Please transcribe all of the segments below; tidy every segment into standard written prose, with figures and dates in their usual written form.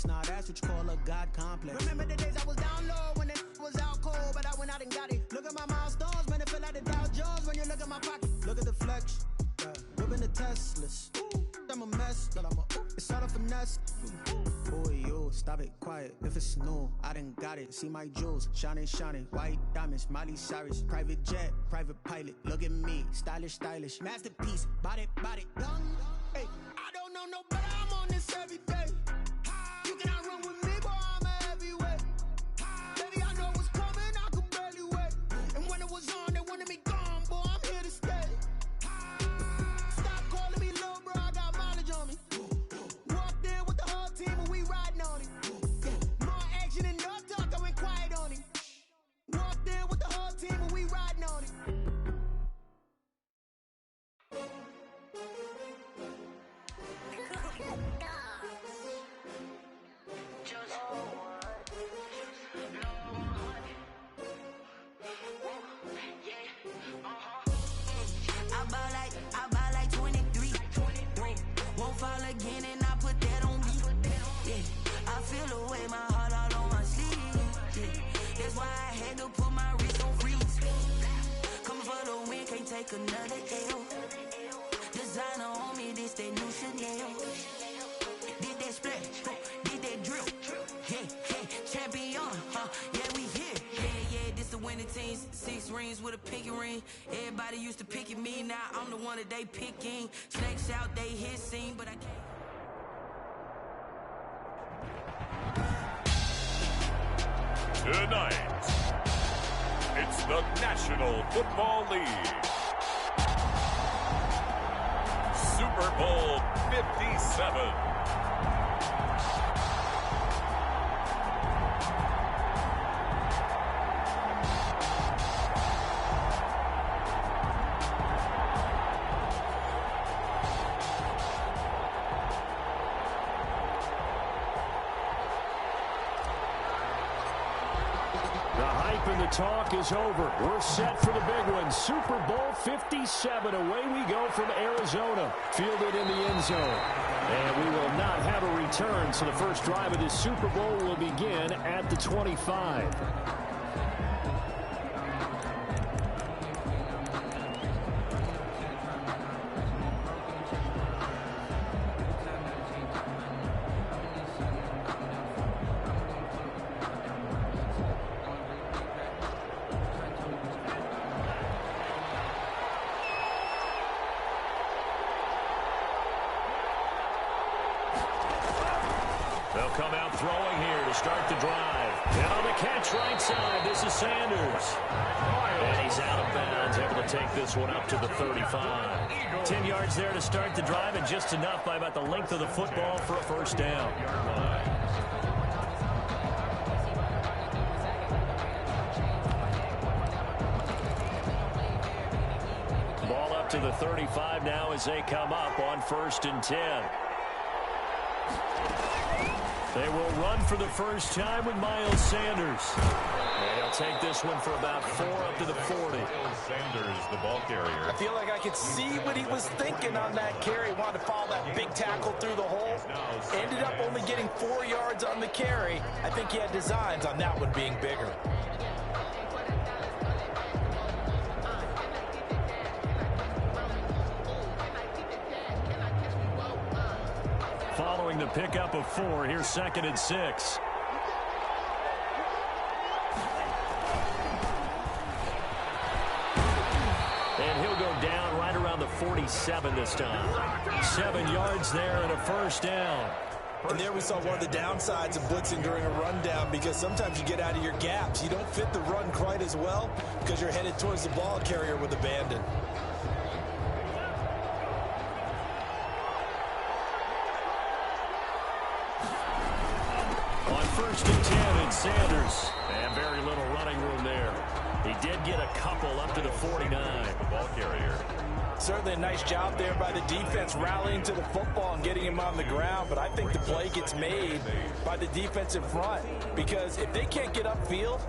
flex. Nah, that's what you call a God complex. Remember the days I was down low when it was out cold, but I went out and got it. Look at my milestones, man, it feel like the Dow Jones when you look at my pocket. Look at the flex, whipping the Teslas. I'm a mess, but it's all a finesse. Boy, yo, stop it, quiet. If it's new, I done got it. See my jewels, shining, shining. White diamonds, Miley Cyrus. Private jet, private pilot. Look at me, stylish, stylish. Masterpiece, body, young. Hey, I don't know no better. I'm on this every day. You cannot run with me, boy. I'm a heavyweight. Baby, I know what's coming. I could barely wait. And when it was on, they wanted me gone, boy. I'm here to stay. Stop calling me little bro. I got mileage on me. Walked in with the whole team and we riding on it. More action and no talk. I went quiet on it. Walked in with the whole team and we riding on it. I buy like 23. Won't fall again and I put that on me. Yeah, I feel the way, my heart all on my sleeve. Yeah, that's why I had to put my wrist on freeze. Coming for the win, can't take another L. Designer on me, this that new Chanel. Did that splash, did that drill. Yeah, champion, yeah, we here. Yeah, this the winning team. 6 rings with a pinky ring. Everybody used to pick at me, now I'm the one that they picking. Snakes out, they hissing, but I can't. Tonight, it's the National Football League. Super Bowl 57. Talk is over. We're set for the big one. Super Bowl 57. Away we go from Arizona. Fielded in the end zone. And we will not have a return, so the first drive of this Super Bowl will begin at the 25. Come out throwing here to start the drive. And on the catch right side, this is Sanders. And he's out of bounds, able to take this one up to the 35. 10 yards there to start the drive, and just enough by about the length of the football for a first down. Ball up to the 35 now as they come up on 1st and 10. They will run for the first time with Miles Sanders. And he'll take this one for about 4 up to the 40. Sanders, the ball carrier. I feel like I could see what he was thinking on that carry. Wanted to follow that big tackle through the hole. Ended up only getting 4 yards on the carry. I think he had designs on that one being bigger. Following the pickup of 4, here's 2nd and 6. And he'll go down right around the 47 this time. 7 yards there and a first down. And there we saw one of the downsides of blitzing during a rundown, because sometimes you get out of your gaps. You don't fit the run quite as well because you're headed towards the ball carrier with abandon. On 1st and 10, it's Sanders. And very little running room there. He did get a couple up to the 49. The ball carrier. Certainly a nice job there by the defense rallying to the football and getting him on the ground, but I think the play gets made by the defensive front, because if they can't get upfield,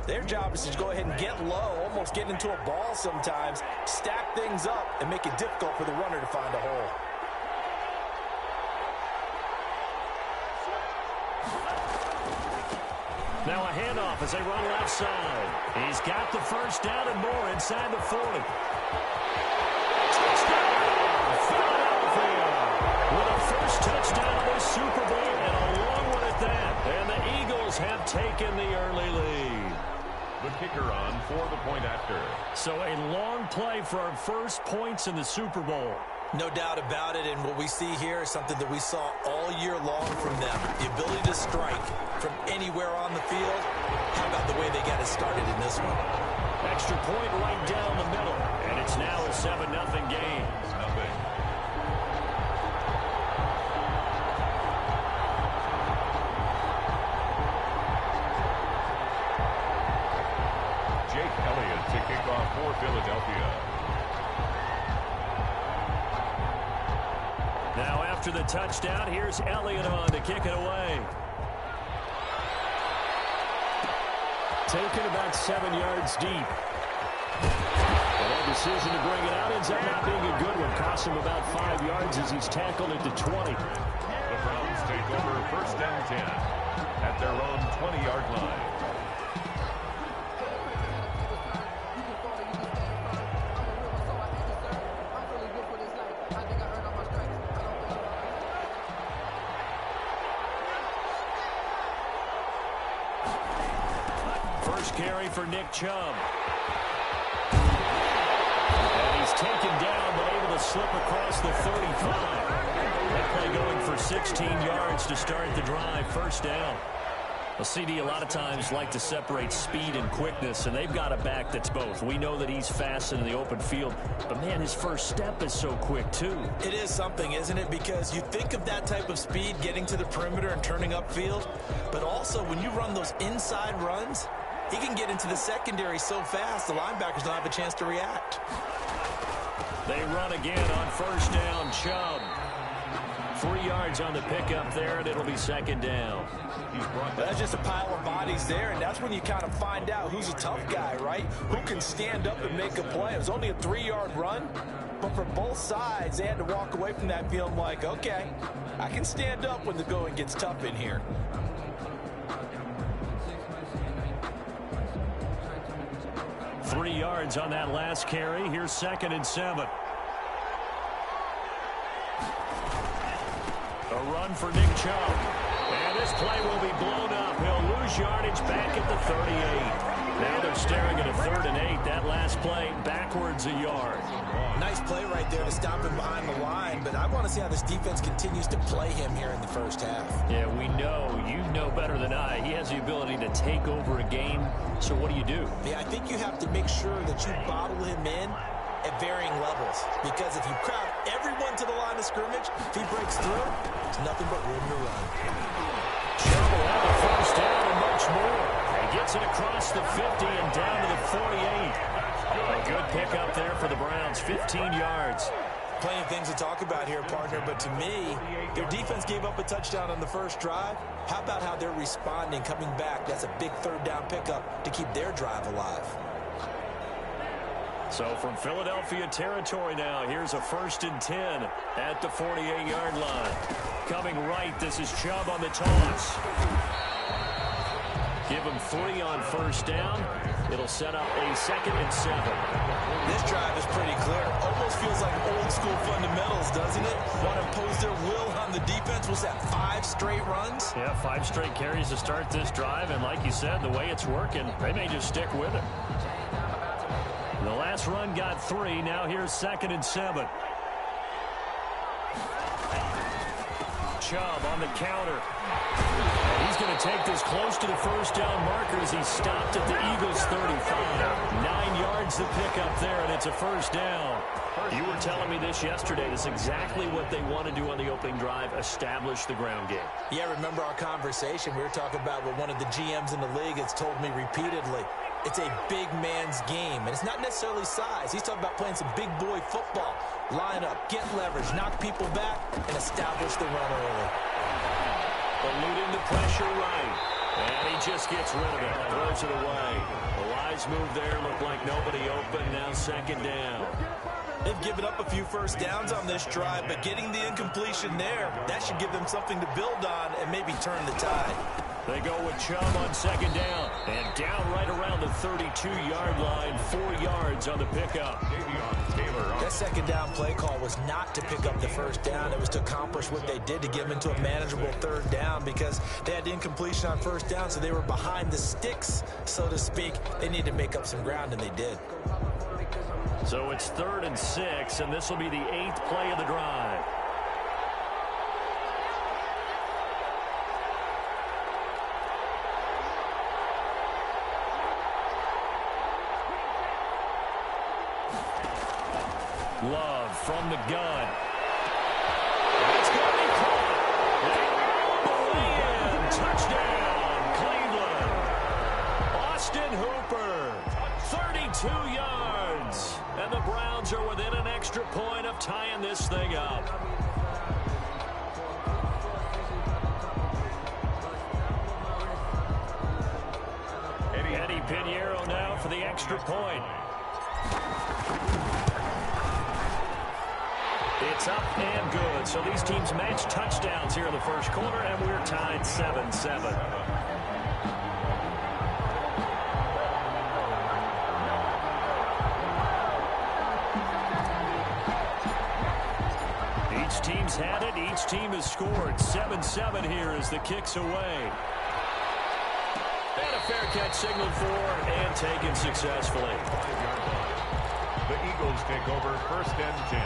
their job is to go ahead and get low, almost get into a ball sometimes, stack things up, and make it difficult for the runner to find a hole. Now a handoff as they run left side. He's got the first down and more inside the 40. Touchdown, Philadelphia! With a first touchdown of the Super Bowl and a long one at that. And the Eagles have taken the early lead. The kicker on for the point after. So a long play for our first points in the Super Bowl. No doubt about it, and what we see here is something that we saw all year long from them. The ability to strike from anywhere on the field. How about the way they got it started in this one? Extra point right down the middle, and it's now a 7-0 game. Jake Elliott to kick off for Philadelphia. Now after the touchdown, here's Elliott on to kick it away. Taken about 7 yards deep. And their decision to bring it out ends up not being a good one. Costs him about 5 yards as he's tackled at the 20. The Browns take over first and 10 at their own 20-yard line. First carry for Nick Chubb. And he's taken down, but able to slip across the 35. That play going for 16 yards to start the drive. First down. Well, CD a lot of times like to separate speed and quickness, and they've got a back that's both. We know that he's fast in the open field, but, man, his first step is so quick, too. It is something, isn't it? Because you think of that type of speed getting to the perimeter and turning upfield, but also when you run those inside runs, he can get into the secondary so fast, the linebackers don't have a chance to react. They run again on first down. Chubb. 3 yards on the pickup there, and it'll be second down. That's just a pile of bodies there, and that's when you kind of find out who's a tough guy, right? Who can stand up and make a play. It was only a 3-yard run, but for both sides, they had to walk away from that feeling like, okay, I can stand up when the going gets tough in here. Three yards on that last carry. Here's second and 7. A run for Nick Chubb. And this play will be blown up. He'll lose yardage back at the 38. Now they're staring at a 3rd and 8. That last play backwards a yard. Nice play right there to stop him behind the line, but I want to see how this defense continues to play him here in the first half. Yeah, we know. You know better than I. He has the ability to take over a game. So what do you do? Yeah, I think you have to make sure that you bottle him in at varying levels, because if you crowd everyone to the line of scrimmage, if he breaks through, it's nothing but room to run. Chubb will have a first down and much more. He gets it across the 50 and down to the 48. A good pickup there for the Browns, 15 yards. Plenty of things to talk about here, partner, but to me, their defense gave up a touchdown on the first drive. How about how they're responding, coming back? That's a big 3rd down pickup to keep their drive alive. So from Philadelphia territory now, here's a 1st and 10 at the 48-yard line. Coming right, this is Chubb on the toss. Give him 3 on first down. It'll set up a 2nd and 7. This drive is pretty clear. Almost feels like old school fundamentals, doesn't it? Want to impose their will on the defense. Was that 5 straight runs? Yeah, 5 straight carries to start this drive. And like you said, the way it's working, they may just stick with it. The last run got 3. Now here's 2nd and 7. Chubb on the counter. He's going to take this close to the first down marker as he's stopped at the Eagles' 35. 9 yards to pick up there, and it's a first down. You were telling me this yesterday. That's exactly what they want to do on the opening drive, establish the ground game. Yeah, remember our conversation? We were talking about what one of the GMs in the league has told me repeatedly. It's a big man's game, and it's not necessarily size. He's talking about playing some big boy football. Line up, get leverage, knock people back, and establish the run early. Eluding the pressure right. And he just gets rid of it. Throws it away. The wise move there. Looked like nobody open. Now 2nd down. They've given up a few first downs on this drive, but getting the incompletion there, that should give them something to build on and maybe turn the tide. They go with Chubb on second down. And down right around the 32-yard line, 4 yards on the pickup. That second down play call was not to pick up the first down. It was to accomplish what they did to get them into a manageable third down because they had incompletion on first down, so they were behind the sticks, so to speak. They needed to make up some ground, and they did. So it's 3rd and 6, and this will be the 8th play of the drive. Love from the gun. It's going to be caught. They roll the way in. Touchdown, Cleveland. Austin Hooper, 32 yards. And the Browns are within an extra point of tying this thing up. Eddie Pinheiro now for the extra point. It's up and good. So these teams match touchdowns here in the first quarter, and we're tied 7-7. Each team's had it. Each team has scored. 7-7 here as the kick's away. And a fair catch signaled for and taken successfully. The Eagles take over 1st and 10.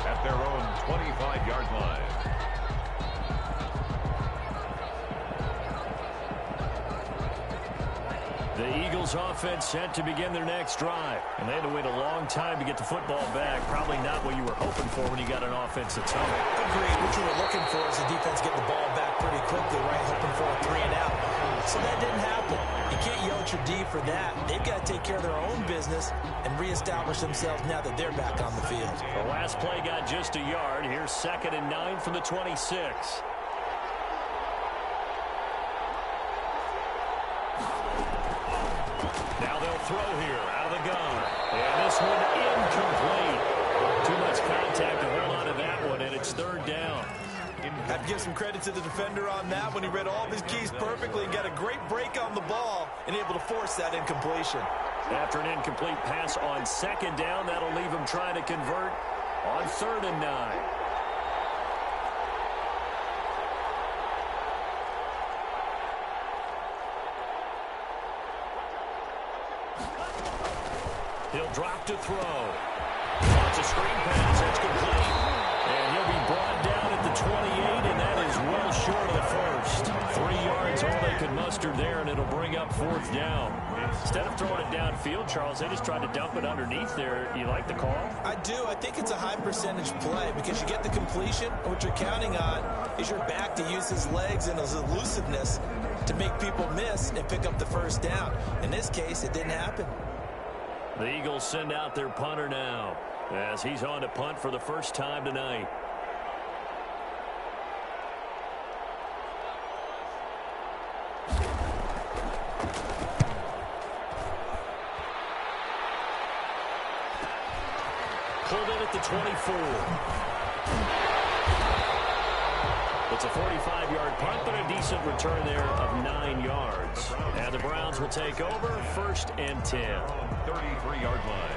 At their own 25-yard line. The Eagles offense set to begin their next drive. And they had to wait a long time to get the football back. Probably not what you were hoping for when you got an offense that's home. Agreed. What you were looking for is the defense getting the ball back pretty quickly, right? Hoping for a 3 and out. So that didn't happen. You can't yell at your D for that. They've got to take care of their own business and reestablish themselves now that they're back on the field. The last play got just a yard. Here's 2nd and 9 from the 26. Now they'll throw here out of the gun. And this one incomplete. Too much contact to hold on to that one, and it's 3rd down. Have to give some credit to the defender on that when he read all of his keys perfectly and got a great break on the ball and able to force that incompletion. After an incomplete pass on 2nd down, that'll leave him trying to convert on 3rd and 9. He'll drop to throw. Lots of screen pass. That's complete. And he'll be brought down at the 28, and that is well short of the first. 3 yards, all they could muster there, and it'll bring up 4th down. Instead of throwing it downfield, Charles, they just tried to dump it underneath there. You like the call? I do. I think it's a high-percentage play because you get the completion. What you're counting on is your back to use his legs and his elusiveness to make people miss and pick up the first down. In this case, it didn't happen. The Eagles send out their punter now as he's on to punt for the first time tonight. Pulled in at the 24. It's a 45-yard punt, but a decent return there of 9 yards. And the Browns will take over 1st and 10. 33-yard line.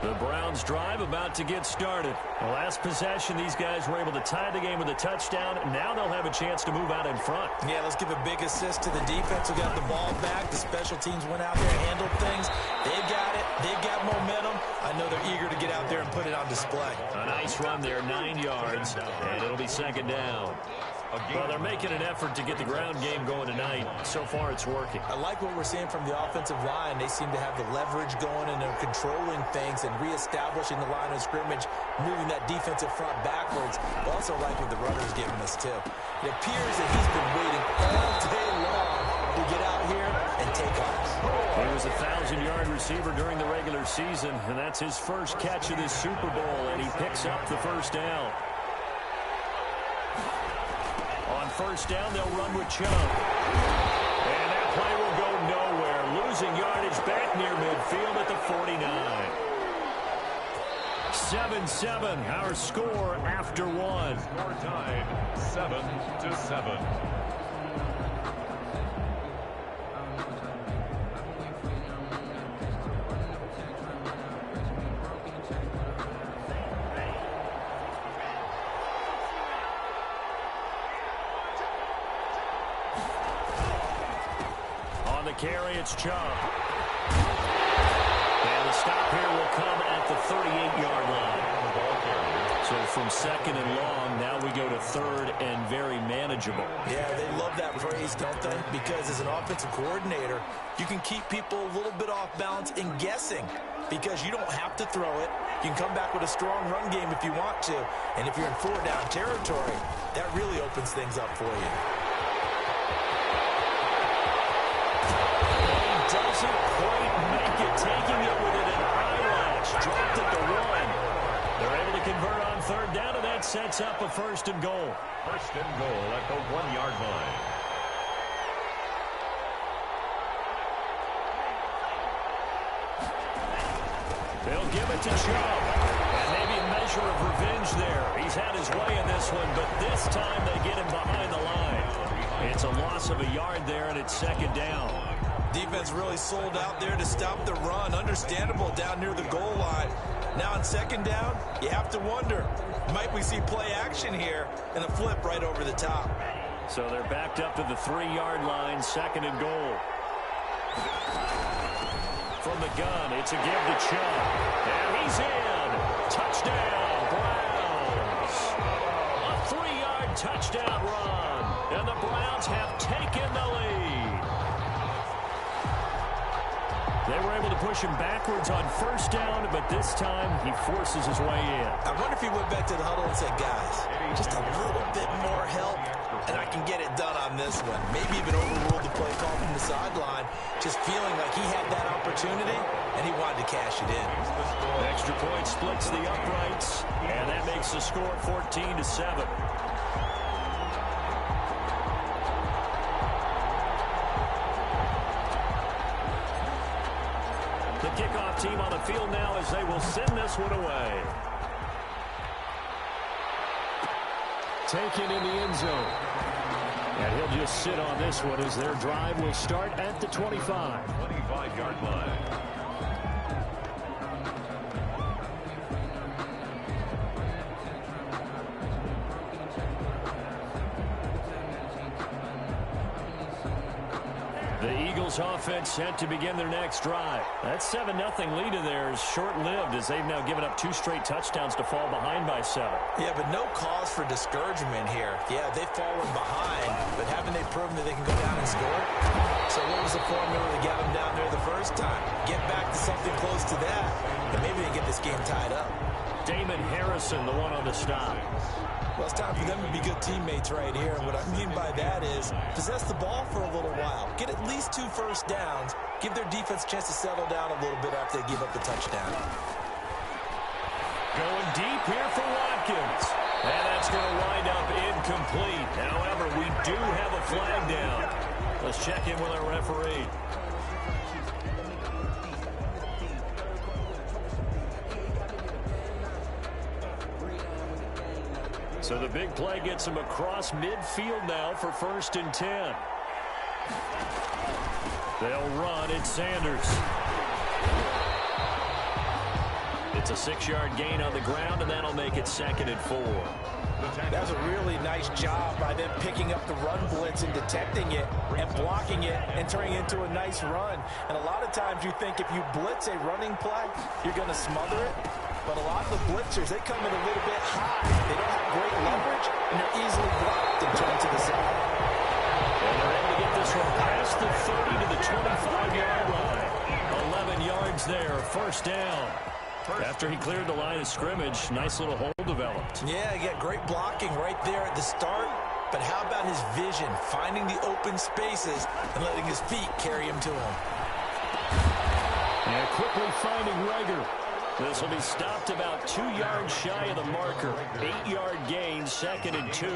The Browns drive about to get started. The last possession, these guys were able to tie the game with a touchdown. Now they'll have a chance to move out in front. Yeah, let's give a big assist to the defense who got the ball back. The special teams went out there and handled things. They've got it. They've got momentum. I know they're eager to get out there and put it on display. A nice run there, 9 yards, and it'll be 2nd down. Well, they're making an effort to get the ground game going tonight. So far, it's working. I like what we're seeing from the offensive line. They seem to have the leverage going, and they're controlling things and reestablishing the line of scrimmage, moving that defensive front backwards. I also like what the runner's giving us, too. It appears that he's been waiting all day long to get out here and take off. He was a 1,000-yard receiver during the regular season, and that's his first catch of this Super Bowl, and he picks up the first down. On 1st down, they'll run with Chubb. And that play will go nowhere. Losing yardage back near midfield at the 49. 7-7, our score after one. Score tied 7-7. On the carry, it's Chubb. And the stop here will come at the 38-yard line. So from second and long, now we go to third and very manageable. Yeah, they love that phrase, don't they? Because as an offensive coordinator, you can keep people a little bit off balance in guessing because you don't have to throw it. You can come back with a strong run game if you want to. And if you're in four-down territory, that really opens things up for you. He doesn't quite make it, taking it within an eyelash. Dropped it to one. They're able to convert on third down, and that sets up a first and goal. First and goal at the 1-yard line. They'll give it to Chubb. And maybe a measure of revenge there. He's had his way in this one, but this time they get him behind the line. It's a loss of a yard there, and it's second down. Defense really sold out there to stop the run. Understandable down near the goal line. Now on second down, you have to wonder, might we see play action here and a flip right over the top? So they're backed up to the 3-yard line, second and goal. From the gun, it's a give to Chubb. And he's in. Touchdown, Browns. A 3-yard touchdown run. And the Browns have taken the lead. They were able to push him backwards on first down, but this time he forces his way in. I wonder if he went back to the huddle and said, guys, just a little bit more help, and I can get it done on this one. Maybe even overruled the play call from the sideline, just feeling like he had that opportunity, and he wanted to cash it in. Extra point splits the uprights, and that makes the score 14-7. The kickoff team on the field now as they will send this one away. Taken in the end zone. And he'll just sit on this one as their drive will start at the 25. 25-yard line. The Eagles offense set to begin their next drive. That 7-0 lead of theirs short-lived as they've now given up 2 straight touchdowns to fall behind by 7. Yeah, but no cause for discouragement here. Yeah, they've fallen behind, but haven't they proven that they can go down and score? So what was the formula that got them down there the first time? Get back to something close to that, and maybe they get this game tied up. Damon Harrison, the one on the stop. Well, it's time for them to be good teammates right here. And what I mean by that is possess the ball for a little while. Get at least 2 first downs. Give their defense a chance to settle down a little bit after they give up the touchdown. Going deep here for Watkins. And that's going to wind up incomplete. However, we do have a flag down. Let's check in with our referee. So the big play gets him across midfield now for 1st and 10. They'll run. It's Sanders. It's a 6-yard gain on the ground, and that'll make it 2nd and 4. That was a really nice job by them picking up the run blitz and detecting it and blocking it and turning it into a nice run. And a lot of times you think if you blitz a running play, you're going to smother it. But a lot of the blitzers, they come in a little bit high. They don't have great leverage, and they're easily blocked and turned to the side. And they're able to get this one past the 30 to the 25-yard line. 11 yards there, 1st down. After he cleared the line of scrimmage, nice little hole developed. Yeah, he got great blocking right there at the start. But how about his vision, finding the open spaces and letting his feet carry him to him? And quickly finding Rager. This will be stopped about 2 yards shy of the marker. 8-yard gain, 2nd and 2.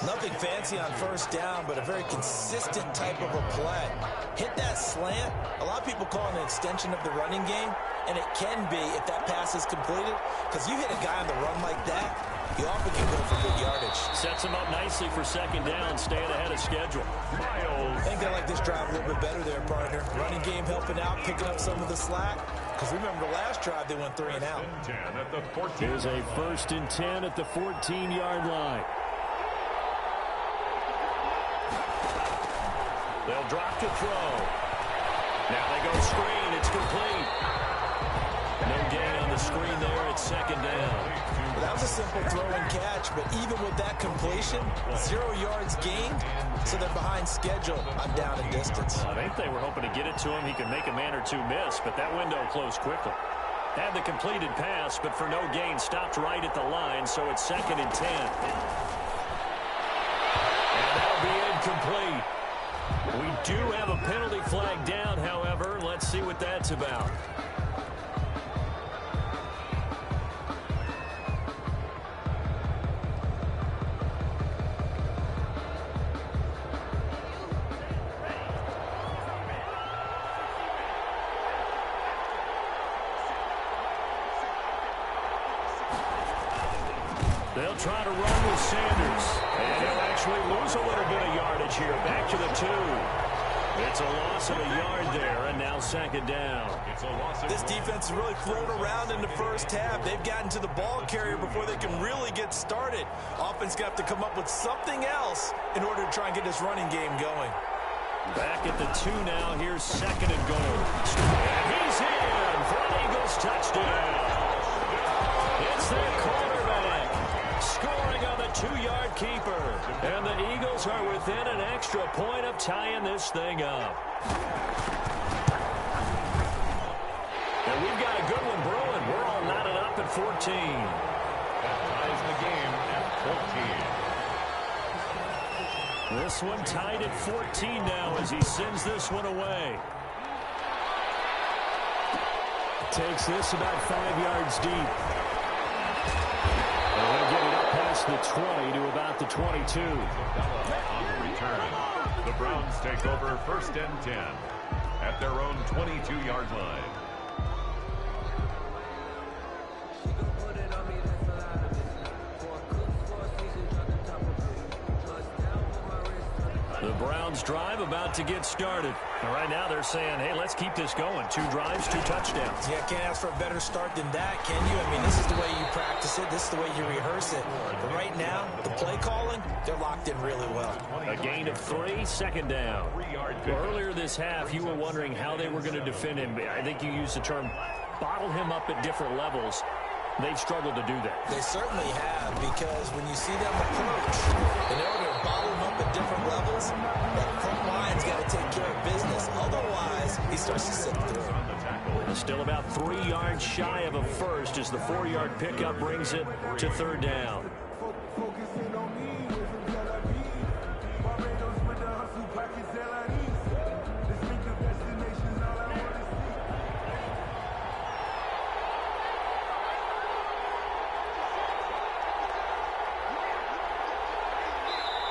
Nothing fancy on 1st down, but a very consistent type of a play. Hit that slant. A lot of people call it an extension of the running game, and it can be if that pass passes completed, because you hit a guy on the run like that, he often can go for good yardage. Sets him up nicely for second down, staying ahead of schedule. I think I like this drive a little bit better there, partner. Running game helping out, picking up some of the slack. Because remember the last drive, they went 3 and out. Here's a 1st and 10 at the 14-yard line. They'll drop to throw. Now they go screen. It's complete. No gain on the screen there at second down. Well, that was a simple throw and catch, but even with that completion, 0 yards gained, so they're behind schedule on down and distance. I think they were hoping to get it to him. He could make a man or two miss, but that window closed quickly. Had the completed pass, but for no gain, stopped right at the line, so it's 2nd and 10. And that'll be incomplete. We do have a penalty flag down, however. Let's see what that's about. They'll try to run with Sanders. And he'll actually lose a little bit of yardage here. Back to the 2. It's a loss of a yard there, and now 2nd down. This defense has really flown around in the first half. They've gotten to the ball carrier before they can really get started. Offense going to have to come up with something else in order to try and get this running game going. Back at the 2 now. Here's 2nd and goal. And he's in for an Eagles touchdown. It's their quarterback scoring on the 2-yard keeper. And the Eagles are within an extra point of tying this thing up. And we've got a good one brewing. We're all knotted up at 14. That ties the game at 14. This one tied at 14 now as he sends this one away. Takes this about 5 yards deep. And he'll get it up past the 20 to about the 22. On the return, the Browns take over 1st and 10 at their own 22-yard line. The Browns drive about to get started. And right now they're saying, hey, let's keep this going. 2 drives, 2 touchdowns. Yeah, can't ask for a better start than that, can you? I mean, this is the way you practice it. This is the way you rehearse it. But right now, the play calling, they're locked in really well. A gain of 3, 2nd down. Well, earlier this half, you were wondering how they were going to defend him. I think you used the term bottle him up at different levels. They've struggled to do that. They certainly have, because when you see them approach, in order to bottle them up at different levels, that front line's got to take care of business. Otherwise, he starts to slip through. Still about 3 yards shy of a first as the 4-yard pickup brings it to 3rd down.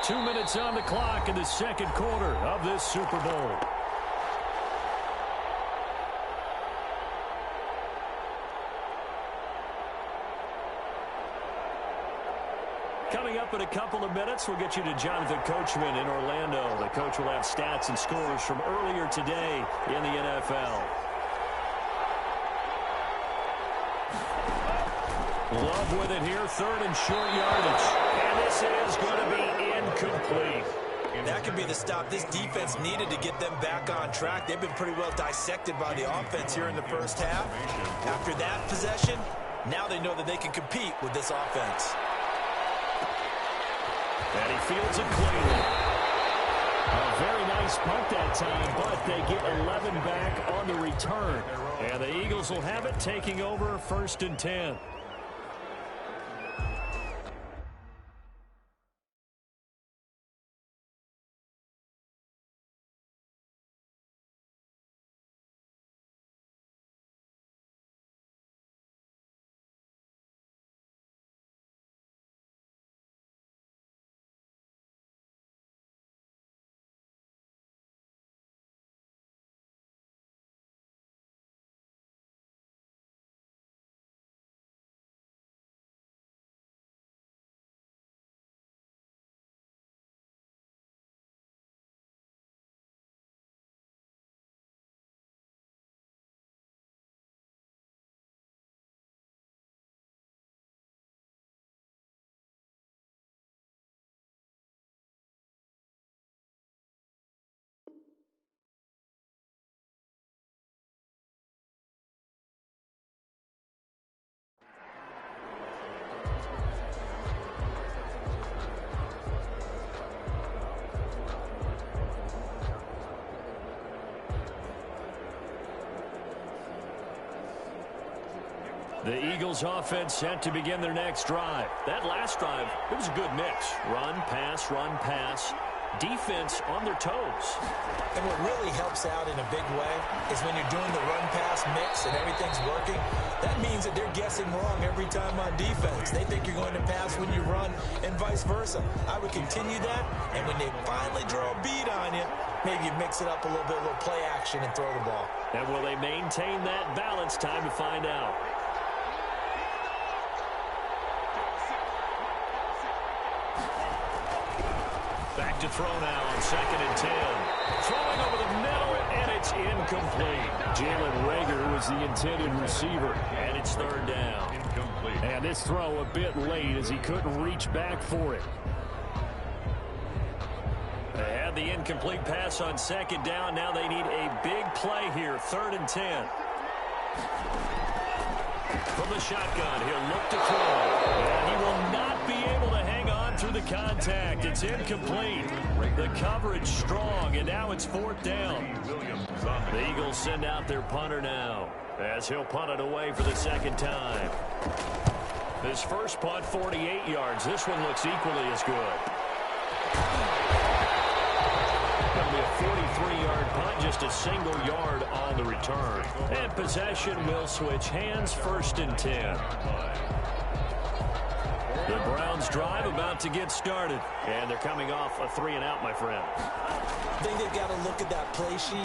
2 minutes on the clock in the 2nd quarter of this Super Bowl. Coming up in a couple of minutes, we'll get you to Jonathan Coachman in Orlando. The coach will have stats and scores from earlier today in the NFL. Love with it here, 3rd and short yardage. And this is going to be incomplete. That could be the stop this defense needed to get them back on track. They've been pretty well dissected by the offense here in the first half. After that possession, now they know that they can compete with this offense. And he fields it cleanly. A very nice punt that time, but they get 11 back on the return. And the Eagles will have it, taking over 1st and 10. The Eagles offense set to begin their next drive. That last drive, it was a good mix. Run, pass. Defense on their toes. And what really helps out in a big way is when you're doing the run-pass mix and everything's working, that means that they're guessing wrong every time on defense. They think you're going to pass when you run and vice versa. I would continue that, and when they finally draw a beat on you, maybe you mix it up a little bit, a little play action and throw the ball. And will they maintain that balance? Time to find out. Back to throw now on 2nd and 10. Throwing over the middle, and it's incomplete. Jalen Reagor was the intended receiver, and it's 3rd down. Incomplete. And this throw a bit late as he couldn't reach back for it. They had the incomplete pass on 2nd down. Now they need a big play here, 3rd and 10. From the shotgun, he'll look to throw. And he will not be able to hang on through the contact. It's incomplete. The coverage strong, and now it's 4th down. The Eagles send out their punter now, as he'll punt it away for the 2nd time. His first punt, 48 yards. This one looks equally as good. That'll be a 43-yard punt, just a single yard on the return. And possession will switch hands, 1st and 10. The Browns drive about to get started. And they're coming off a 3-and-out, my friend. I think they've got to look at that play sheet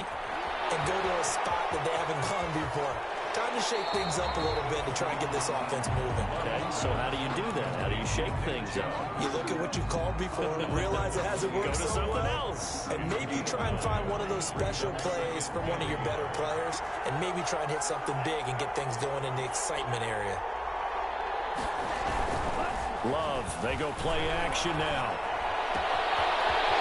and go to a spot that they haven't gone before. Time to shake things up a little bit to try and get this offense moving. Okay, so how do you do that? How do you shake things up? You look at what you called before, realize it hasn't worked Go to so something well, else. and maybe try and find one of those special plays from one of your better players, and maybe try and hit something big and get things going in the excitement area. Love, they go play action now.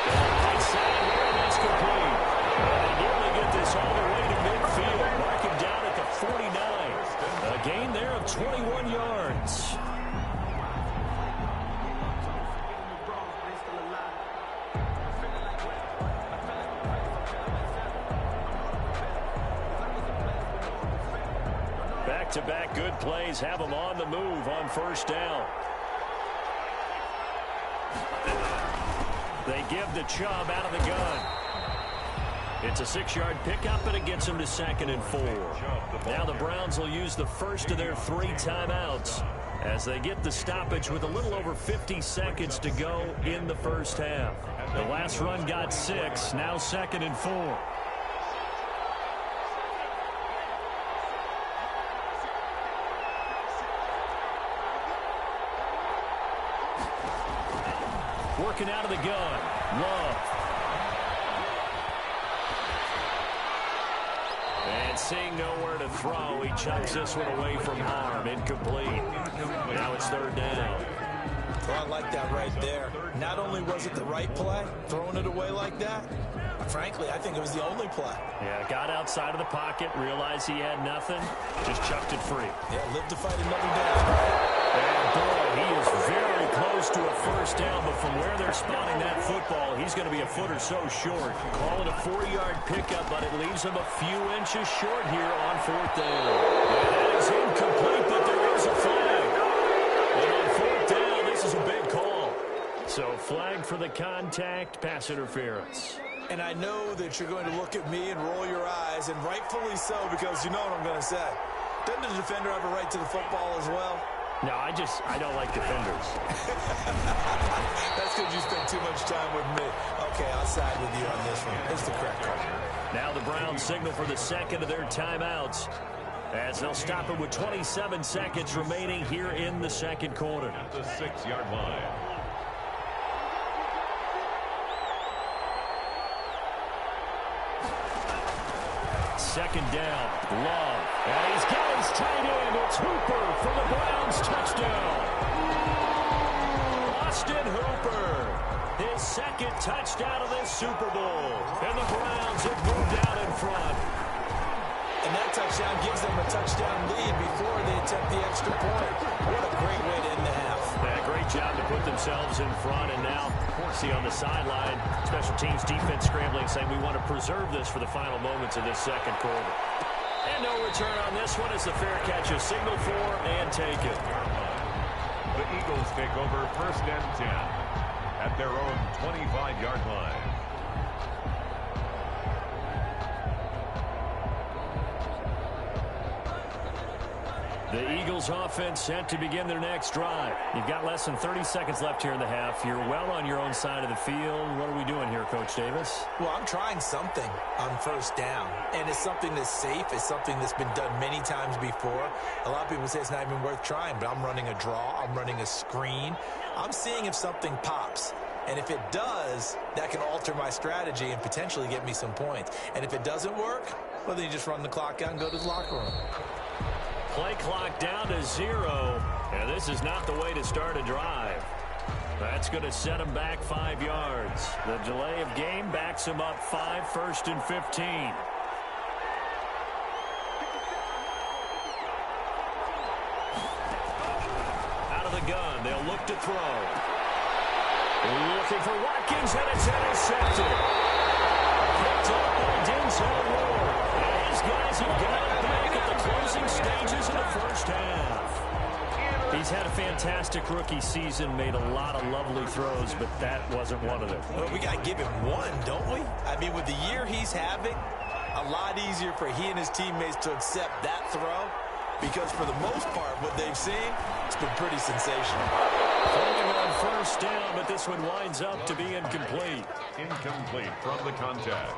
Right side here, and that's complete. They nearly get this all the way to midfield. Mark him down at the 49. A gain there of 21 yards. Back-to-back good plays have them on the move on 1st down. They give the Chubb out of the gun. It's a 6-yard pickup, and it gets them to 2nd and 4. Now the Browns will use the first of their 3 timeouts as they get the stoppage with a little over 50 seconds to go in the first half. The last run got 6, now 2nd and 4. Working out of the gun. Love. And seeing nowhere to throw, he chucks this one away from harm. Incomplete. Now it's 3rd down. Well, I like that right there. Not only was it the right play, throwing it away like that, frankly, I think it was the only play. Yeah, got outside of the pocket, realized he had nothing, just chucked it free. Yeah, live to fight another day. And boy, he is very close to a 1st down, but from where they're spotting that football, he's going to be a foot or so short. Call it a 4-yard pickup, but it leaves him a few inches short here on 4th down. And that is incomplete, but there is a flag. And on 4th down, this is a big call. So flag for the contact, pass interference. And I know that you're going to look at me and roll your eyes, and rightfully so, because you know what I'm going to say. Doesn't the defender have a right to the football as well? No, I don't like defenders. That's because you spent too much time with me. Okay, I'll side with you on this one. It's the correct call. Now the Browns signal for the 2nd of their timeouts, as they'll stop it with 27 seconds remaining here in the 2nd quarter. At the 6-yard line. Second down, Love, and he's got his tight end. It's Hooper for the Browns touchdown. Austin Hooper, his 2nd touchdown of this Super Bowl, and the Browns have moved out in front. And that touchdown gives them a touchdown lead before they attempt the extra point. What a great way to end the half. Yeah, great job to put themselves in front, and now, see on the sideline, special teams defense scrambling, saying we want to preserve this for the final moments of this 2nd quarter. And And no return on this one as the fair catch is signaled for and taken. The Eagles take over 1st and 10 at their own 25-yard line. The Eagles offense set to begin their next drive. You've got less than 30 seconds left here in the half. You're well on your own side of the field. What are we doing here, Coach Davis? Well, I'm trying something on 1st down, and it's something that's safe. It's something that's been done many times before. A lot of people say it's not even worth trying, but I'm running a draw. I'm running a screen. I'm seeing if something pops. And if it does, that can alter my strategy and potentially get me some points. And if it doesn't work, well, then you just run the clock out and go to the locker room. Play clock down to 0, and this is not the way to start a drive. That's going to set him back 5 yards. The delay of game backs him up 5, 1st and 15. Out of the gun, they'll look to throw. Looking for Watkins, and it's intercepted. Picked up by Denzel Ward. And his guys have got it back at the closing stages of the 1st half. He's had a fantastic rookie season, made a lot of lovely throws, but that wasn't one of them. Well, we got to give him one, don't we? I mean, with the year he's having, a lot easier for he and his teammates to accept that throw, because for the most part, what they've seen, it's been pretty sensational. Holding on 1st down, but this one winds up to be incomplete. Incomplete from the contact.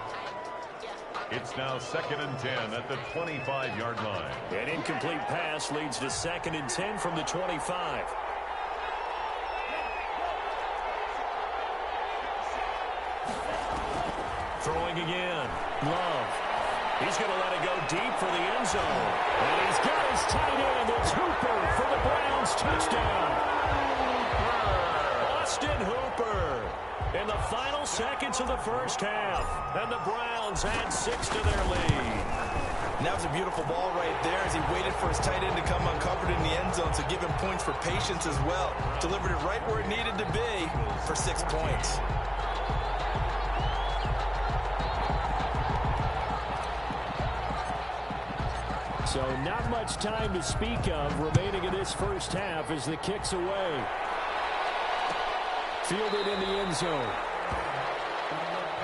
It's now 2nd and 10 at the 25-yard line. An incomplete pass leads to 2nd and 10 from the 25. Throwing again. Love. He's going to let it go deep for the end zone. And he's got his tight end. It's Hooper for the Browns. Touchdown. Austin Hooper in the final seconds of the 1st half. And the Browns add 6 to their lead. And that was a beautiful ball right there as he waited for his tight end to come uncovered in the end zone, so give him points for patience as well. Delivered it right where it needed to be for 6 points. So not much time to speak of remaining in this 1st half as the kick's away. Fielded in the end zone.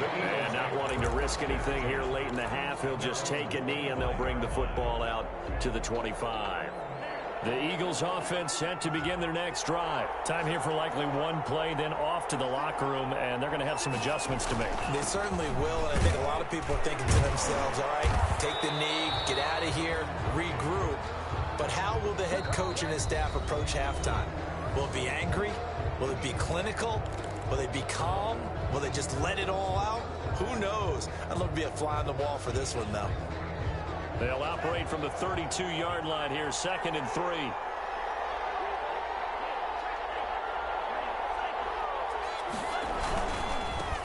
And not wanting to risk anything here late in the half, he'll just take a knee and they'll bring the football out to the 25. The Eagles offense set to begin their next drive. Time here for likely one play, then off to the locker room, and they're going to have some adjustments to make. They certainly will, and I think a lot of people are thinking to themselves, all right, take the knee, get out of here, regroup. But how will the head coach and his staff approach halftime? Will it be angry? Will it be clinical? Will they be calm? Will they just let it all out? Who knows? I'd love to be a fly on the wall for this one, though. They'll operate from the 32-yard line here, 2nd and 3.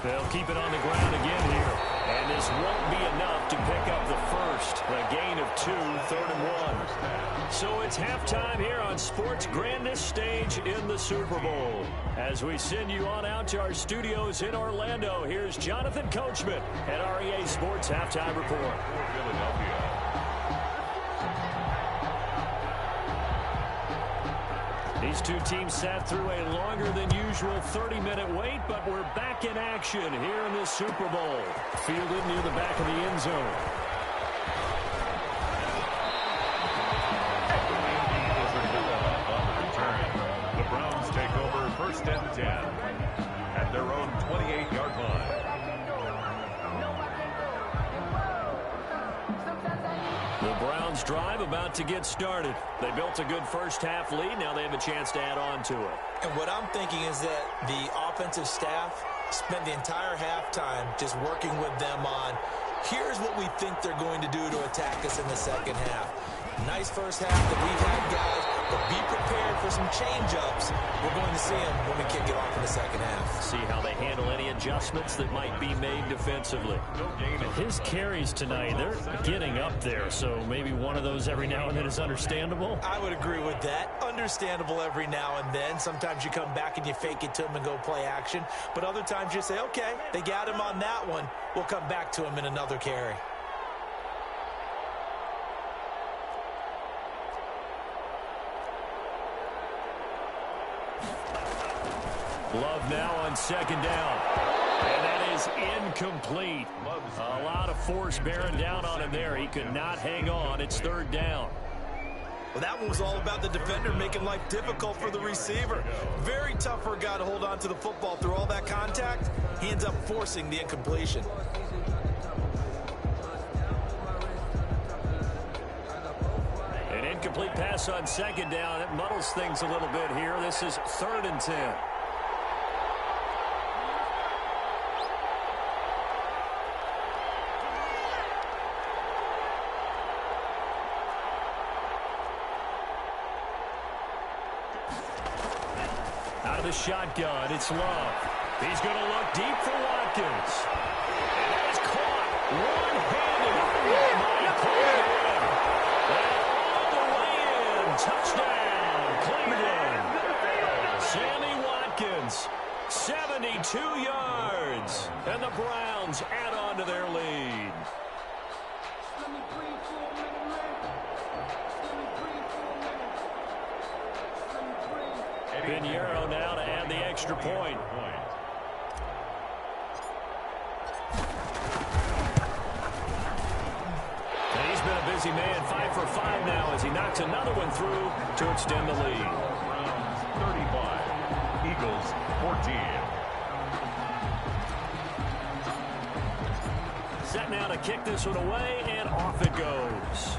They'll keep it on the ground again here. And this won't be enough to pick up the first. A gain of 2, 3rd and 1. So it's halftime here on sports' grandest stage in the Super Bowl. As we send you on out to our studios in Orlando, here's Jonathan Coachman at REA Sports Halftime Report. Philadelphia. These two teams sat through a longer than usual 30-minute wait, but we're back in action here in the Super Bowl. Fielded near the back of the end zone. The Browns take over 1st and 10 at their own 28-yard line. The Browns drive about to get started. They built a good 1st half lead. Now they have a chance to add on to it. And what I'm thinking is that the offensive staff spent the entire halftime just working with them on, here's what we think they're going to do to attack us in the 2nd half. Nice 1st half that we've had, guys, but be prepared for some change-ups. We're going to see them when we kick it off in the 2nd half. See how they handle any adjustments that might be made defensively. His carries tonight, they're getting up there, so maybe one of those every now and then is understandable. I would agree with that. Understandable every now and then. Sometimes you come back and you fake it to them and go play action. But other times you say, okay, they got him on that one. We'll come back to him in another carry. Love now on second down. And that is incomplete. A lot of force bearing down on him there. He could not hang on. It's third down. Well, that one was all about the defender making life difficult for the receiver. Very tough for a guy to hold on to the football through all that contact. He ends up forcing the incompletion. An incomplete pass on second down. It muddles things a little bit here. This is 3rd and 10. Out of the shotgun, it's Love. He's going to look deep for Watkins. And that is caught one-handed. Oh, my, caught it in. And all the way in. Touchdown, Cleveland. Sammy Watkins, 72 yards. And the Browns add on to their lead. Pinheiro now to add the extra point. And he's been a busy man, 5 for 5 now as he knocks another one through to extend the lead. Browns 35, Eagles 14. Set now to kick this one away, and off it goes.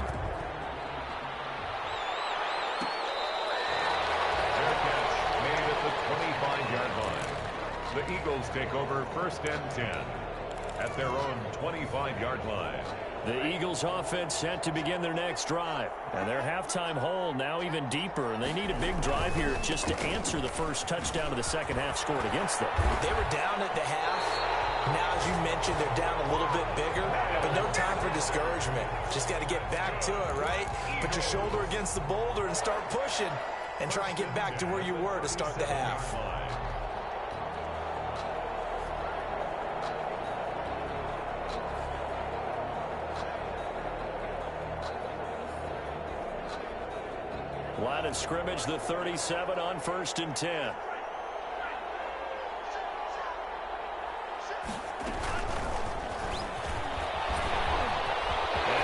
The 25-yard line. The Eagles take over 1st and 10 at their own 25-yard line. The Eagles offense set to begin their next drive. And their halftime hole now even deeper, and they need a big drive here just to answer the first touchdown of the second half scored against them. They were down at the half. Now, as you mentioned, they're down a little bit bigger, but no time for discouragement. Just got to get back to it, right? Put your shoulder against the boulder and start pushing. And try and get back to where you were to start the half. Line of scrimmage, the 37 on 1st and 10. And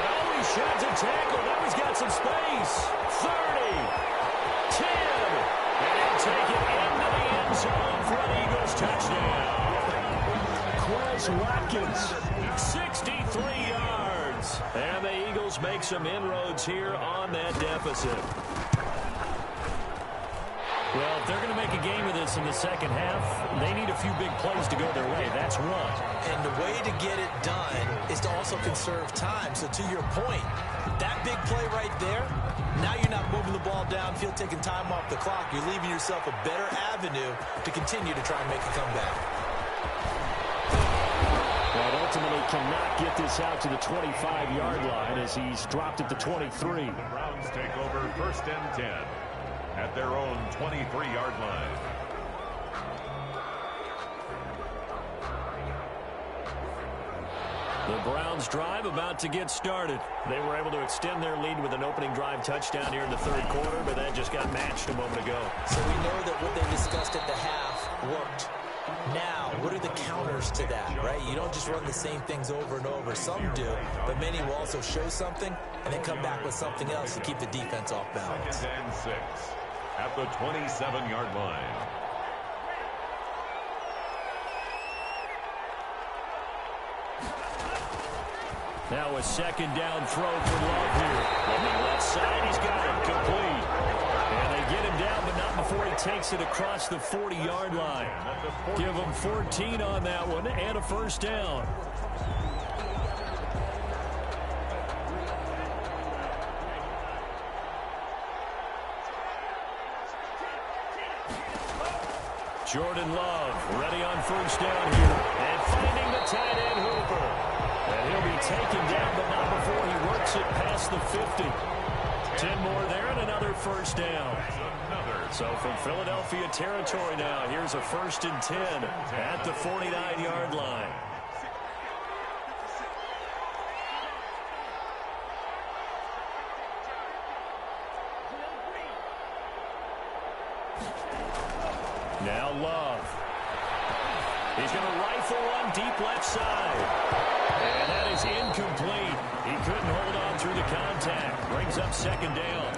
oh, he sheds a tackle. Now he's got some space. 30. 10, and he'll take it into the end zone for an Eagles touchdown. Quez Watkins, 63 yards. And the Eagles make some inroads here on that deficit. Well, if they're going to make a game of this in the second half, they need a few big plays to go their way. That's one. And the way to get it done is to also conserve time. So to your point, that big play right there, now you're not moving the ball downfield, taking time off the clock. You're leaving yourself a better avenue to continue to try and make a comeback. But ultimately cannot get this out to the 25-yard line as he's dropped at the 23. The Browns take over 1st and 10 at their own 23-yard line. The Browns drive about to get started. They were able to extend their lead with an opening drive touchdown here in the 3rd quarter, but that just got matched a moment ago. So we know that what they discussed at the half worked. Now, what are the counters to that, right? You don't just run the same things over and over. Some do, but many will also show something and then come back with something else to keep the defense off balance. 2nd and 6 at the 27-yard line. Now a 2nd down throw for Love here. On the left side, he's got it complete. And they get him down, but not before he takes it across the 40-yard line. Give him 14 on that one and a 1st down. Jordan Love ready on 1st down here. And finding the tight end Hooper. And he'll be taken down, but not before he works it past the 50. 10 more there and another 1st down. So from Philadelphia territory now, here's a 1st and 10 at the 49-yard line. Now Love. He's going to rifle one deep left side. And that is incomplete. He couldn't hold on through the contact. Brings up second down.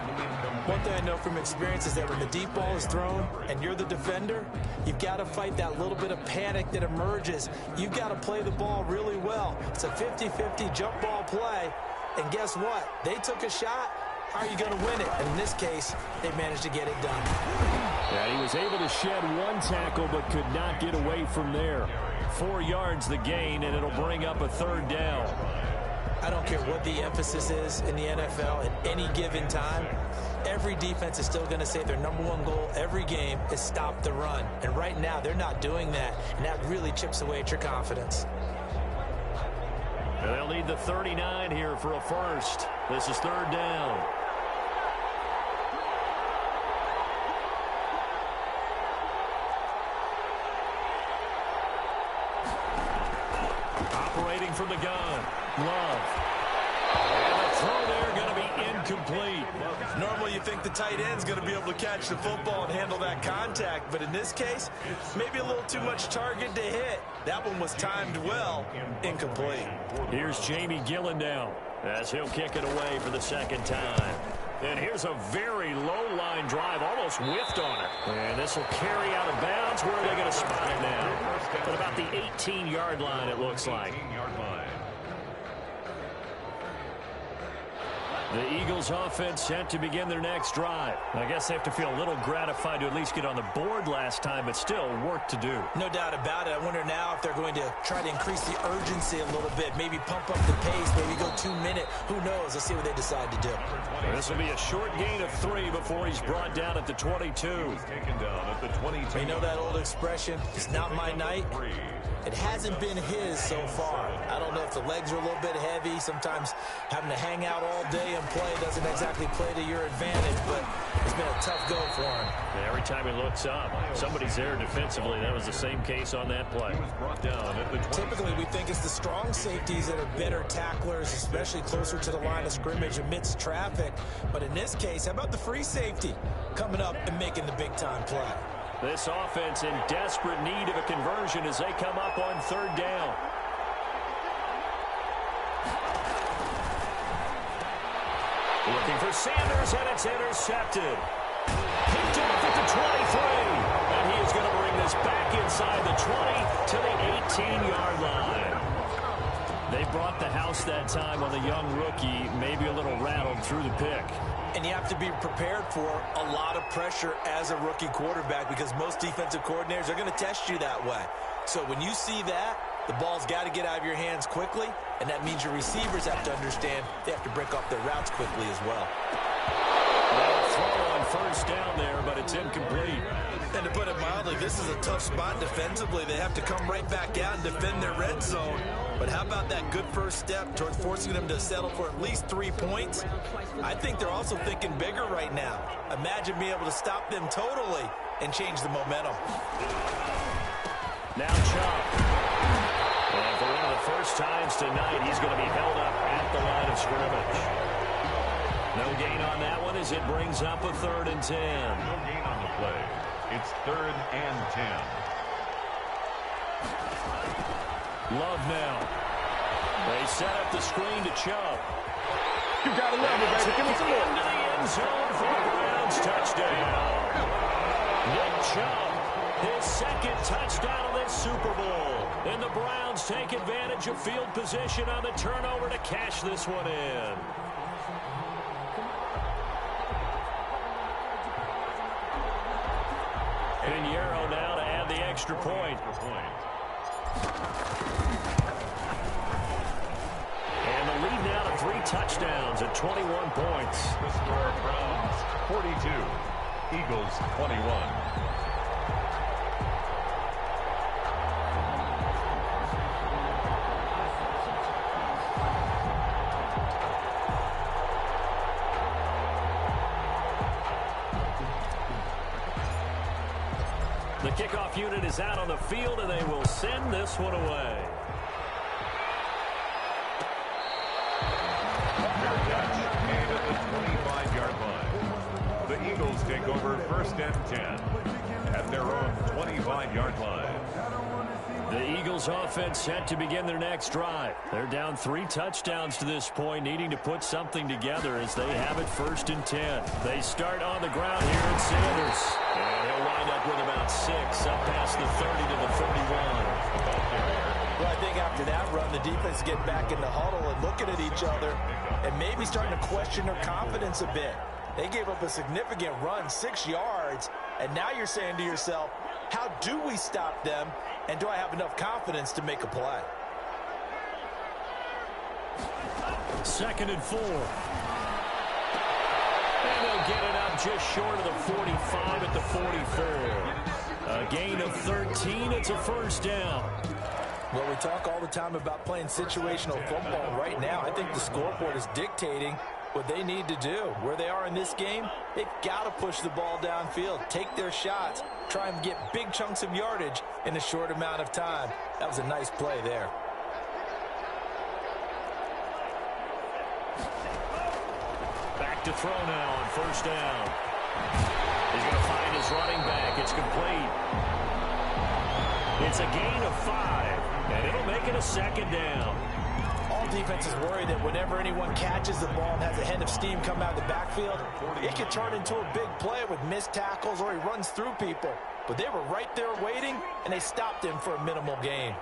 One thing I know from experience is that when the deep ball is thrown and you're the defender, you've got to fight that little bit of panic that emerges. You've got to play the ball really well. It's a 50-50 jump ball play. And guess what? They took a shot. How are you going to win it? And in this case, they managed to get it done. Yeah, he was able to shed one tackle but could not get away from there. 4 yards the gain, and it'll bring up a third down. I don't care what the emphasis is in the NFL at any given time. Every defense is still going to say their #1 goal every game is stop the run. And right now, they're not doing that, and that really chips away at your confidence. And they'll need the 39 here for a first. This is third down. Operating from the gun, Love. And the throw there going to be incomplete. Normally you think the tight end's going to be able to catch the football and handle that contact, but in this case, maybe a little too much target to hit. That one was timed well, incomplete. Here's Jamie Gillen now as he'll kick it away for the second time. And here's a very low line drive, almost whiffed on it. And this will carry out of bounds. Where are they going to spot it now? At about the 18-yard line, it looks like. The Eagles offense set to begin their next drive. I guess they have to feel a little gratified to at least get on the board last time, but still work to do. No doubt about it. I wonder now if they're going to try to increase the urgency a little bit, maybe pump up the pace, maybe go 2-minute. Who knows? Let's see what they decide to do. This will be a short gain of 3 before he's brought down at the 22. Taken down at the 22. You know that old expression, it's not my night? It hasn't been his so far. I don't know if the legs are a little bit heavy. Sometimes having to hang out all day and play doesn't exactly play to your advantage, but it's been a tough go for him. Yeah, every time he looks up, somebody's there defensively. That was the same case on that play. Brought down at the 20. Typically, we think it's the strong safeties that are better tacklers, especially closer to the line of scrimmage amidst traffic. But in this case, how about the free safety coming up and making the big-time play? This offense in desperate need of a conversion as they come up on third down. Looking for Sanders, and it's intercepted. Picked off at the 23. And he is going to bring this back inside the 20 to the 18-yard line. They brought the house that time on the young rookie, maybe a little rattled through the pick. And you have to be prepared for a lot of pressure as a rookie quarterback because most defensive coordinators are going to test you that way. So when you see that, the ball's got to get out of your hands quickly, and that means your receivers have to understand they have to break off their routes quickly as well. Throw on first down there, but it's incomplete. And to put it mildly, this is a tough spot defensively. They have to come right back out and defend their red zone. But how about that good first step towards forcing them to settle for at least 3 points? I think they're also thinking bigger right now. Imagine being able to stop them totally and change the momentum. Now Chubb. And for one of the first times tonight, he's going to be held up at the line of scrimmage. No gain on that one as it brings up a 3rd and 10. No gain on the play. It's 3rd and 10. Love now. They set up the screen to Chubb. You gotta love it, baby. Give me some more. Into the end zone for a Browns touchdown. Nick Chubb, his 2nd touchdown of this Super Bowl. And the Browns take advantage of field position on the turnover to cash this one in. Pinheiro now to add the extra point. And the lead now to 3 touchdowns at 21 points. The score, Browns 42, Eagles 21. The kickoff unit is out on the field, and they will send this one away. Fair catch made at the 25-yard line. The Eagles take over 1st and 10 at their own 25-yard line. The Eagles offense set to begin their next drive. They're down 3 touchdowns to this point, needing to put something together as they have it 1st and 10. They start on the ground here at Sanders. And he'll wind up with about 6, up past the 30 to the 31. Well, I think after that run, the defense get back in the huddle and looking at each other and maybe starting to question their confidence a bit. They gave up a significant run, 6 yards, and now you're saying to yourself, how do we stop them, and do I have enough confidence to make a play? 2nd and 4. And they'll get it up just short of the 45 at the 44. A gain of 13. It's a 1st down. Well, we talk all the time about playing situational football. Right now, I think the scoreboard is dictating what they need to do. Where they are in this game, they've got to push the ball downfield, take their shots, try and get big chunks of yardage in a short amount of time. That was a nice play there. Back to throw now on 1st down. He's going to find his running back. It's complete. It's a gain of 5, and it'll make it a 2nd down. All defenses worry that whenever anyone catches the ball and has a head of steam come out of the backfield, it can turn into a big play with missed tackles or he runs through people. But they were right there waiting, and they stopped him for a minimal gain.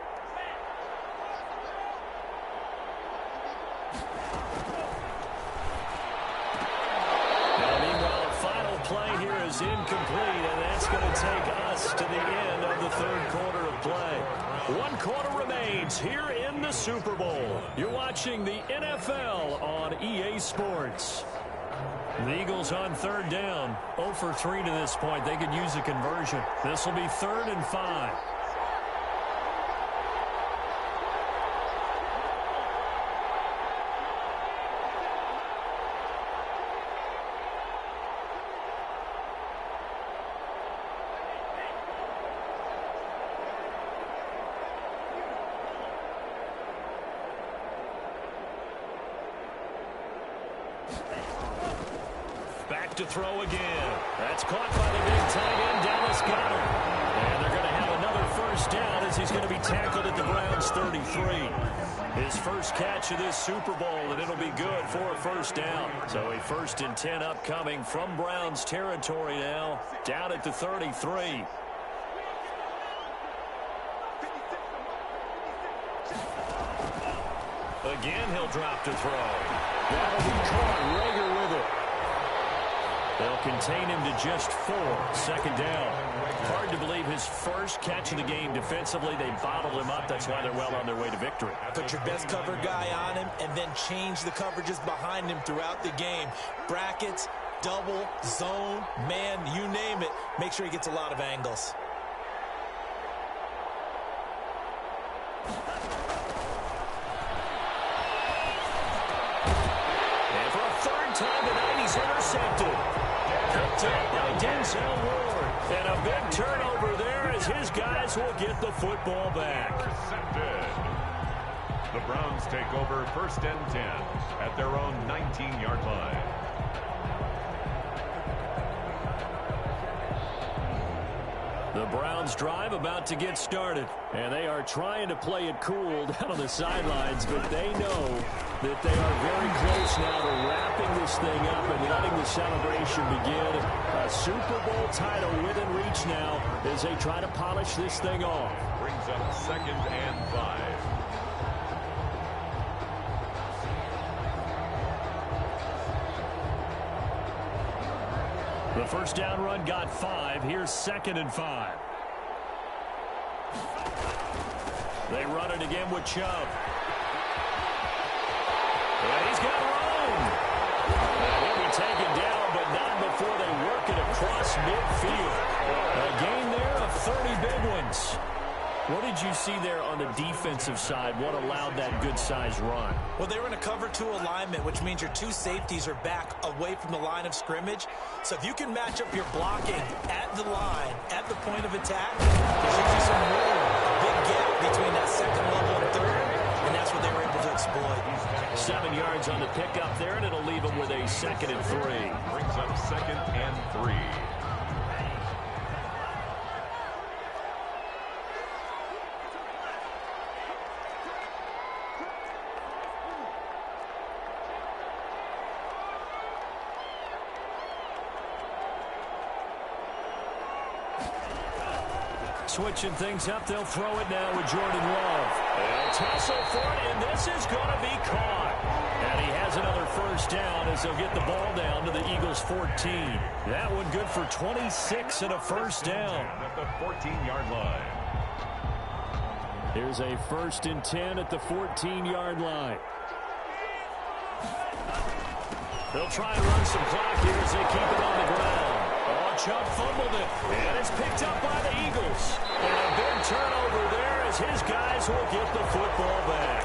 Now, meanwhile, the final play here is incomplete, and that's going to take us to the end of the 3rd quarter of play. 1 quarter remains here in the Super Bowl. You're watching the NFL on EA Sports. The Eagles on 3rd down. 0 for 3 to this point. They could use a conversion. This will be 3rd and 5. Back to throw again. That's caught by the big tight end, Dallas Goedert. And they're going to have another 1st down as he's going to be tackled at the Browns' 33. His first catch of this Super Bowl, and it'll be good for a 1st down. So a 1st and 10 upcoming from Browns territory now, down at the 33. Again, he'll drop to throw. That'll be caught. Rager with it. They'll contain him to just 4. 2nd down. Hard to believe his first catch of the game defensively. They bottled him up. That's why they're well on their way to victory. Put your best cover guy on him and then change the coverages behind him throughout the game. Brackets, double, zone, man, you name it. Make sure he gets a lot of angles. And for a 3rd time tonight, he's intercepted. Picked up by Denzel Ward. And a big turnover there as his guys will get the football back. Intercepted. The Browns take over 1st and 10 at their own 19-yard line. The Browns drive about to get started, and they are trying to play it cool down on the sidelines, but they know that they are very close now to wrapping this thing up and letting the celebration begin. A Super Bowl title within reach now as they try to polish this thing off. Brings up 2nd and 5. The 1st down run got 5. Here's 2nd and 5. They run it again with Chubb. And he's got room. He'll be taken down, but not before they work it across midfield. A gain there of 30 big ones. What did you see there on the defensive side? What allowed that good-sized run? Well, they were in a cover 2 alignment, which means your 2 safeties are back away from the line of scrimmage. So if you can match up your blocking at the line, at the point of attack, there's usually some room, a big gap between that 2nd level and 3rd, and that's what they were able to exploit. 7 yards on the pickup there, and it'll leave them with a 2nd and 3. Brings up 2nd and 3. Switching things up, they'll throw it now with Jordan Love. They'll tussle for it, and this is going to be caught. And he has another first down as they'll get the ball down to the Eagles' 14. That one good for 26 and a first down. At the 14-yard line. Here's a 1st and 10 at the 14-yard line. They'll try and run some clock here as they keep it on the ground. Oh, Chubb fumbled it, and it's picked up by the Eagles. And a big turnover there as his guys will get the football back.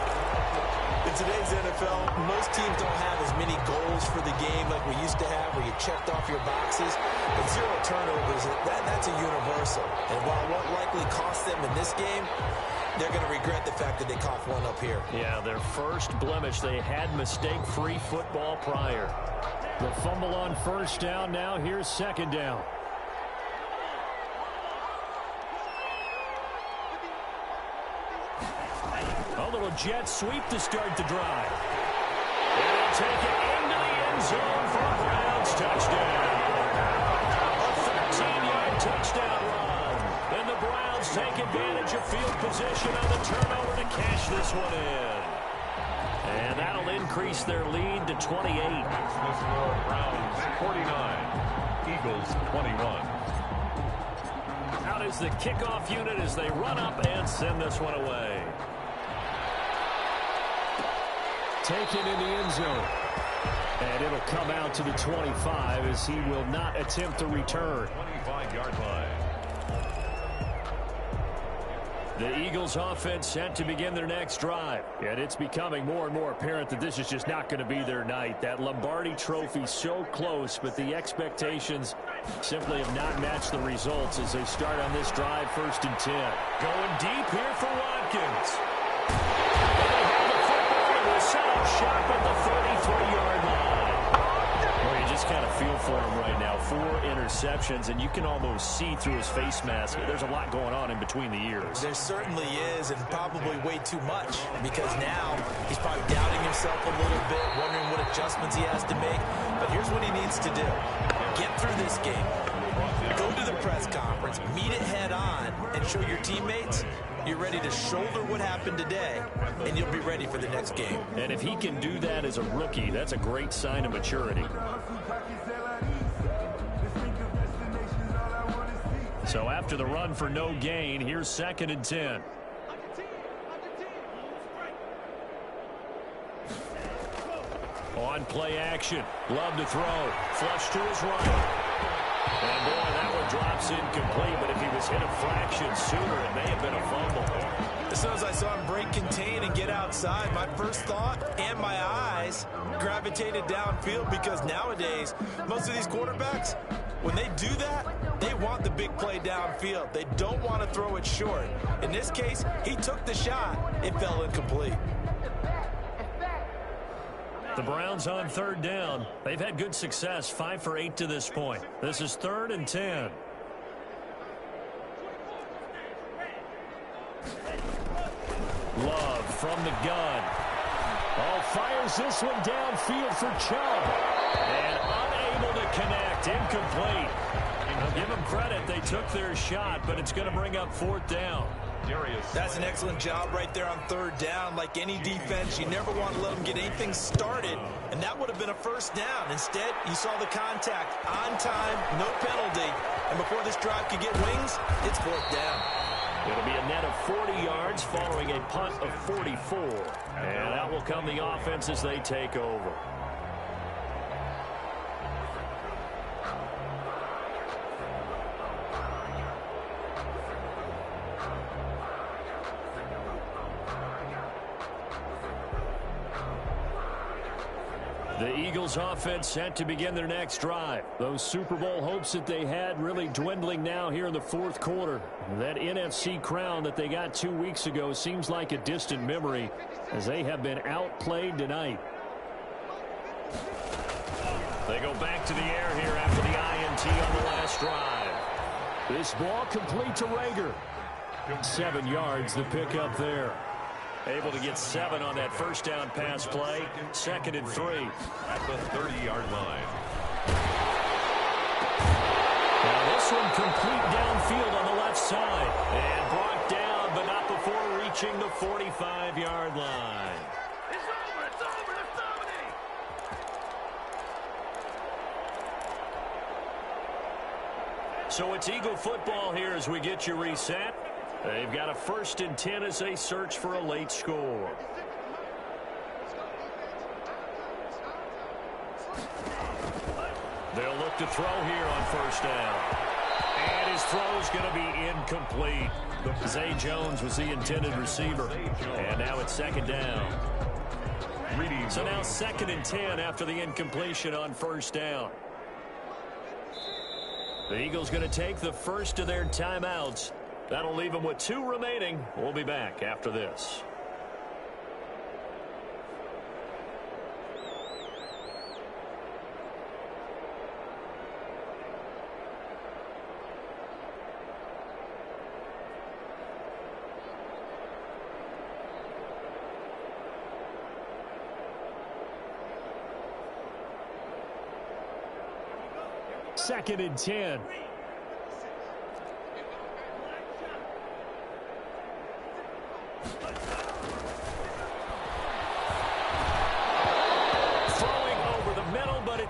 In today's NFL, most teams don't have as many goals for the game like we used to have where you checked off your boxes. But 0 turnovers, that's a universal. And while it won't likely cost them in this game, they're going to regret the fact that they coughed one up here. Yeah, their first blemish. They had mistake-free football prior. The fumble on first down. Now here's 2nd down. A little jet sweep to start the drive. And they'll take it into the end zone for a Browns touchdown. A 13-yard touchdown run. Then the Browns take advantage of field position on the turnover to cash this one in. And that'll increase their lead to 28. That's the score. Browns 49, Eagles 21. Out is the kickoff unit as they run up and send this one away. Taken in the end zone. And it'll come out to the 25 as he will not attempt to return. 25-yard line. The Eagles offense set to begin their next drive. And it's becoming more and more apparent that this is just not going to be their night. That Lombardi trophy so close, but the expectations simply have not matched the results as they start on this drive, 1st and 10. Going deep here for Watkins. And they have the football and will set up shop at the 33-yard line. Well, you just kind of feel for him right now. 4 interceptions, and you can almost see through his face mask. There's a lot going on in between the ears. There certainly is, and probably way too much, because now he's probably doubting himself a little bit, wondering what adjustments he has to make. But here's what he needs to do. Get through this game. Go to the press conference, meet it head on, and show your teammates you're ready to shoulder what happened today, and you'll be ready for the next game. And if he can do that as a rookie, that's a great sign of maturity. So after the run for no gain, here's 2nd and 10. On play action. Love to throw. Flush to his right. And boy, that one drops incomplete, but if he was hit a fraction sooner, it may have been a fumble. As soon as I saw him break contain and get outside, my first thought and my eyes gravitated downfield, because nowadays, most of these quarterbacks, when they do that, they want the big play downfield. They don't want to throw it short. In this case, he took the shot. It fell incomplete. The Browns on 3rd down. They've had good success, 5 for 8 to this point. This is 3rd and 10. Love from the gun. Oh, fires this one downfield for Chubb. And unable to connect. Incomplete. I'll give them credit. They took their shot, but it's going to bring up 4th down. That's an excellent job right there on 3rd down. Like any defense, you never want to let them get anything started, and that would have been a first down. Instead, you saw the contact on time, no penalty, and before this drive could get wings, it's 4th down. It'll be a net of 40 yards following a punt of 44, and out will come the offense as they take over. The Eagles offense set to begin their next drive. Those Super Bowl hopes that they had really dwindling now here in the fourth quarter. That NFC crown that they got 2 weeks ago seems like a distant memory as they have been outplayed tonight. They go back to the air here after the INT on the last drive. This ball complete to Rager. 7 yards the pickup there. Able to get 7 on that first down pass play. 2nd and 3. At the 30-yard line. Now this one complete downfield on the left side. And brought down, but not before reaching the 45-yard line. It's over, let's dominate. So it's Eagle football here as we get you reset. They've got a 1st and 10 as they search for a late score. They'll look to throw here on 1st down. And his throw's going to be incomplete. Zay Jones was the intended receiver. And now it's 2nd down. So now 2nd and 10 after the incompletion on 1st down. The Eagles going to take the first of their timeouts. That'll leave them with 2 remaining. We'll be back after this. Second and 10.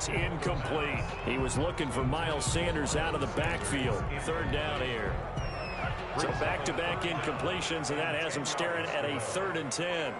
Incomplete. He was looking for Miles Sanders out of the backfield. 3rd down here. So back-to-back incompletions, and that has him staring at a 3rd and 10.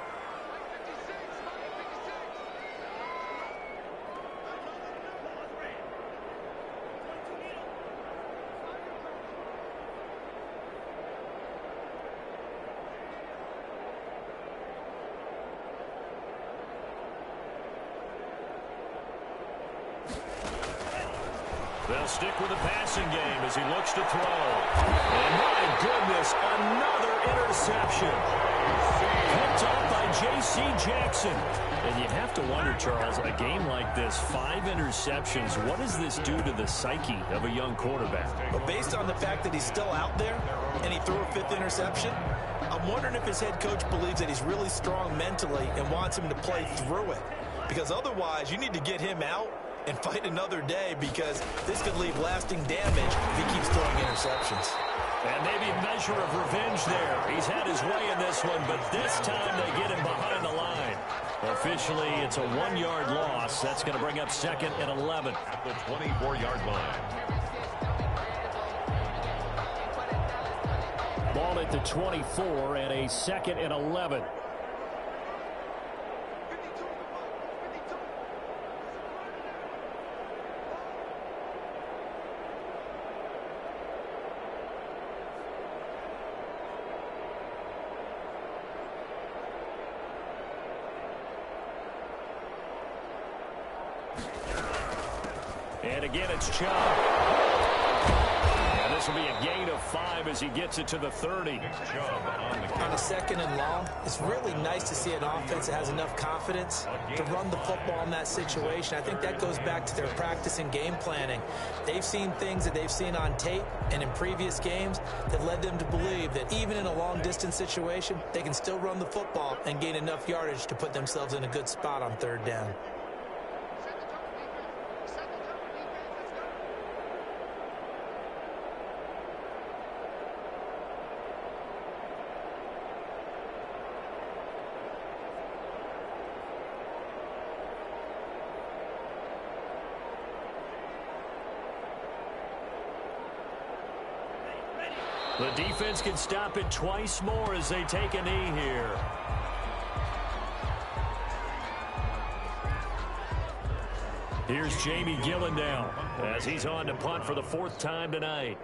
They'll stick with the passing game as he looks to throw. And my goodness, another interception. Picked off by J.C. Jackson. And you have to wonder, Charles, a game like this, 5 interceptions, what does this do to the psyche of a young quarterback? But based on the fact that he's still out there and he threw a 5th interception, I'm wondering if his head coach believes that he's really strong mentally and wants him to play through it. Because otherwise, you need to get him out and fight another day, because this could leave lasting damage if he keeps throwing interceptions. And maybe a measure of revenge there. He's had his way in this one, but this time they get him behind the line. Officially, it's a 1-yard loss. That's going to bring up 2nd and 11. At the 24-yard line. Ball at the 24 and a 2nd and 11. And again, it's Chubb. And this will be a gain of 5 as he gets it to the 30. On a 2nd and long, it's really nice to see an offense that has enough confidence to run the football in that situation. I think that goes back to their practice and game planning. They've seen things that they've seen on tape and in previous games that led them to believe that even in a long-distance situation, they can still run the football and gain enough yardage to put themselves in a good spot on 3rd down. The defense can stop it twice more as they take a knee here. Here's Jamie Gillen now as he's on to punt for the 4th time tonight.